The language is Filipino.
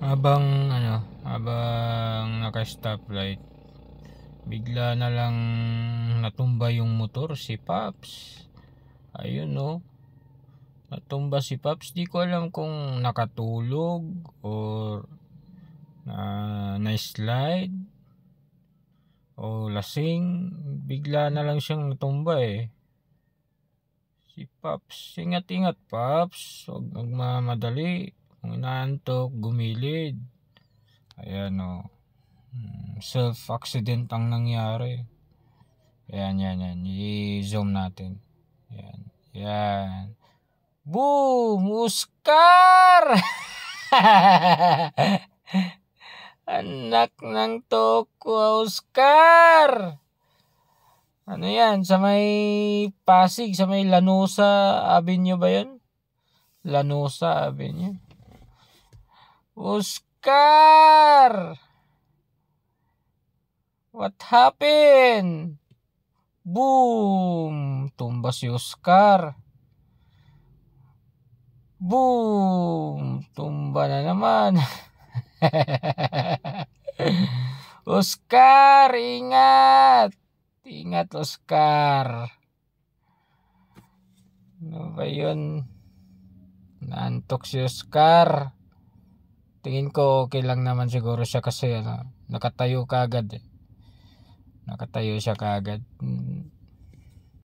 Habang naka-stoplight, bigla na lang natumba yung motor si Paps. Ayun no, natumba si Paps. Di ko alam kung nakatulog or na-slide o lasing. Bigla na lang siyang natumba Si Paps, ingat-ingat Paps, huwag magmamadali. Kung inaantok, gumilid. Ayan o. Self-accident ang nangyari. Yan. I-zoom natin. Yan. Boom! Oscar! Anak ng toko, Oscar! Ano yan? Sa may Pasig, sa may Lanusa Avenue ba yun? Lanusa Avenue. Oscar! What happened? Boom! Tumba si Oscar. Boom! Tumba na naman. Oscar, ingat! Ingat, Oscar. Ano ba yun? Naantok si Oscar. Tingin ko okay lang naman siguro siya kasi nakatayo kaagad Nakatayo siya kaagad.